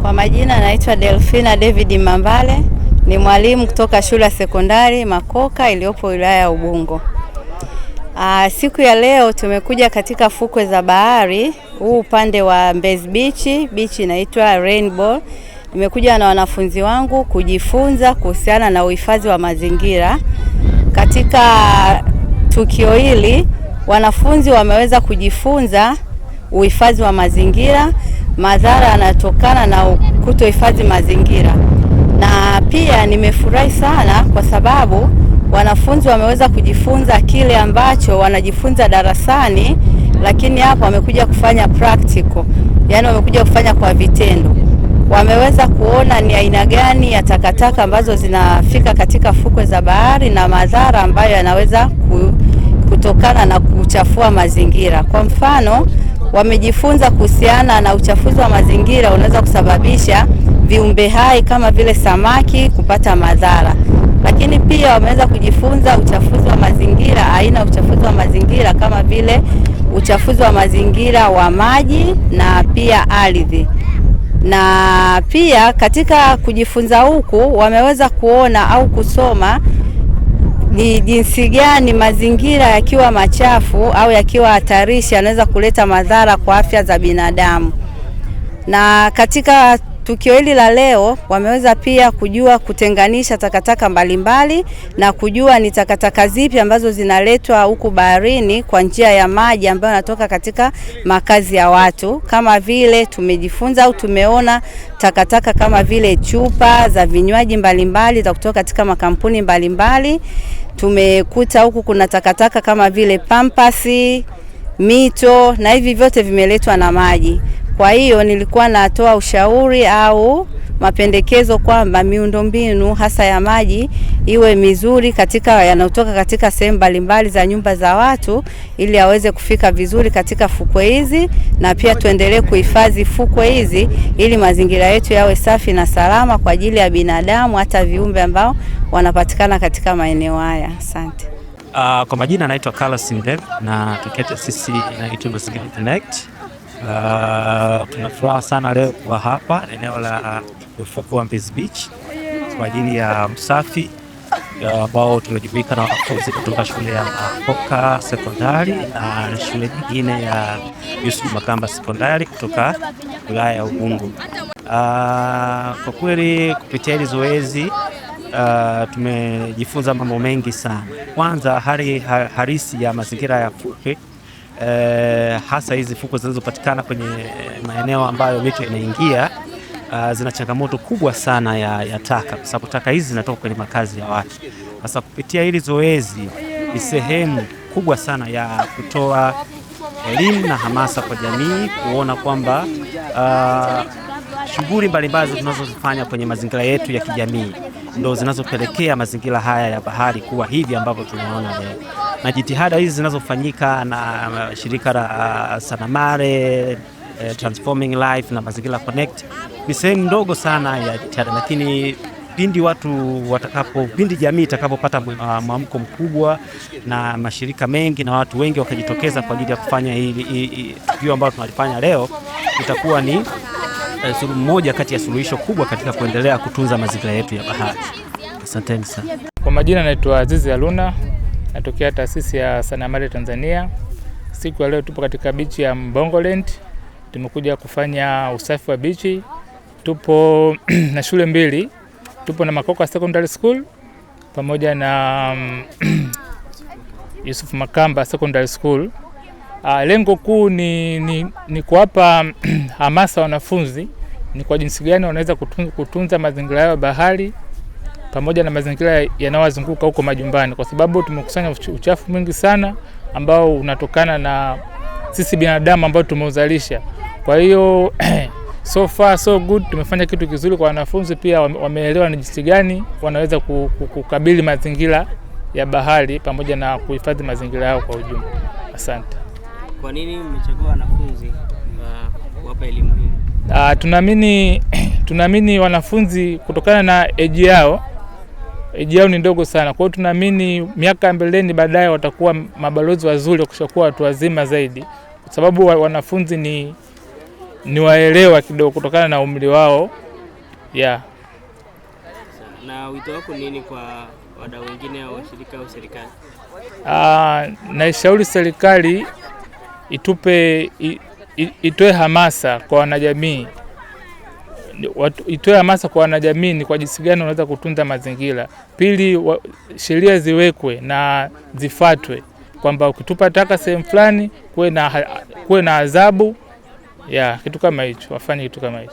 Kwa majina naitwa Delfina David Mambale, ni mwalimu kutoka shule ya sekondari Makoka iliyopo wilaya ya Ubungo. Siku ya leo tumekuja katika fukwe za bahari, huu upande wa Mbezi Beach inaitwa Rainbow. Nimekuja na wanafunzi wangu kujifunza kuhusiana na uhifadhi wa mazingira. Katika tukio hili wanafunzi wameweza kujifunza uhifadhi wa mazingira, madhara yanayotokana na kutohifadhi mazingira. Na pia nimefurahi sana kwa sababu wanafunzi wameweza kujifunza kile ambacho wanajifunza darasani, lakini hapa wamekuja kufanya practical, yani wamekuja kufanya kwa vitendo. Wameweza kuona ni aina gani ya takataka ambazo zinafika katika fukwe za bahari na madhara ambayo yanaweza kutokana na kuchafua mazingira. Kwa mfano, wamejifunza kuhusiana na uchafuzi wa mazingira unaweza kusababisha viumbe hai kama vile samaki kupata madhara. Lakini pia wameweza kujifunza uchafuzi wa mazingira, aina uchafuzi wa mazingira kama vile uchafuzi wa mazingira wa maji na pia ardhi. Na pia katika kujifunza huku wameweza kuona au kusoma ni jinsi gani mazingira yakiwa machafu au yakiwa hatarishi yanaweza kuleta madhara kwa afya za binadamu. Na katika tukio hili la leo wameweza pia kujua kutenganisha takataka mbalimbali na kujua ni takataka zipi ambazo zinaletwa huku baharini kwa njia ya maji ambayo yanatoka katika makazi ya watu. Kama vile tumejifunza au tumeona takataka kama vile chupa za vinywaji mbalimbali za kutoka katika makampuni mbalimbali. Tumekuta huku kuna takataka kama vile pampasi, mito, na hivi vyote vimeletwa na maji. Kwa hiyo nilikuwa natoa ushauri au mapendekezo kwamba miundombinu hasa ya maji iwe mizuri katika yanayotoka katika sehemu mbalimbali za nyumba za watu, ili aweze kufika vizuri katika fukwe hizi, na pia tuendelee kuhifadhi fukwe hizi ili mazingira yetu yawe safi na salama kwa ajili ya binadamu hata viumbe ambao wanapatikana katika maeneo haya. Asante. Kwa majina naitwa Carlos Sindev na tukete sisi inaitwa Mazingira Connect. Tunafuraha sana leo kwa hapa eneo la ufukwe wa Mbezi Beach kwa ajili ya usafi ambao tunajumuika na wanafunzi kutoka shule ya Makoka sekondari na shule nyingine ya Yusuf Makamba sekondari kutoka wilaya ya Ubungo. Kwa kweli kupitia hili zoezi tumejifunza mambo mengi sana. Kwanza hali halisi ya mazingira ya fukwe, hasa hizi fukwe zinazopatikana kwenye maeneo ambayo mito inaingia, zina changamoto kubwa sana ya taka, kwa sababu taka hizi zinatoka kwenye makazi ya watu. Sasa kupitia hili zoezi ni sehemu kubwa sana ya kutoa elimu na hamasa kwa jamii, kuona kwamba shughuli mbalimbali tunazozifanya kwenye mazingira yetu ya kijamii ndio zinazopelekea mazingira haya ya bahari kuwa hivi ambavyo tunaona leo. Na jitihada hizi zinazofanyika na shirika la Sanamare, Transforming Life na Mazingira Connect ni sehemu ndogo sana ya jitihada, lakini pindi jamii itakapopata mwamko mkubwa na mashirika mengi na watu wengi wakajitokeza kwa ajili ya kufanya hili tukio ambalo tunalifanya leo, itakuwa ni moja kati ya suluhisho kubwa katika kuendelea kutunza mazingira yetu ya bahari. Asanteni sana. Kwa majina naitwa Azizi Aluna, natokea taasisi ya Sanamare Tanzania. Siku ya leo tupo katika beach ya Mbongoland. Tumekuja kufanya usafi wa beach. Tupo na shule mbili. Tupo na Makoka Secondary School pamoja na Yusuf Makamba Secondary School. Lengo kuu ni kuwapa hamasa wanafunzi ni kwa jinsi gani wanaweza kutunza mazingira ya bahari pamoja na mazingira yanayowazunguka huko majumbani, kwa sababu tumekusanya uchafu mwingi sana ambao unatokana na sisi binadamu ambao tumeuzalisha. Kwa hiyo so far so good, tumefanya kitu kizuri kwa wanafunzi, pia wameelewa ni jinsi gani wanaweza kukabili mazingira ya bahari pamoja na kuhifadhi mazingira yao kwa ujumla. Asante. Kwa nini mmechagua wanafunzi kuwapa elimu hii? Tunaamini wanafunzi kutokana na age yao ni ndogo sana. Kwa hiyo tunaamini miaka mbeleni baadaye watakuwa mabalozi wazuri kushakuwa watu wazima zaidi, kwa sababu wanafunzi ni waelewa kidogo kutokana na umri wao. Na wito wako nini kwa wadau wengine au washirika au serikali? Naishauri serikali itoe hamasa kwa wanajamii. Itoe hamasa kwa wanajamii ni kwa jinsi gani wanaweza kutunza mazingira. Pili, sheria ziwekwe na zifuatwe kwamba ukitupa taka sehemu fulani kuwe na adhabu. Kitu kama hicho, wafanye kitu kama hicho.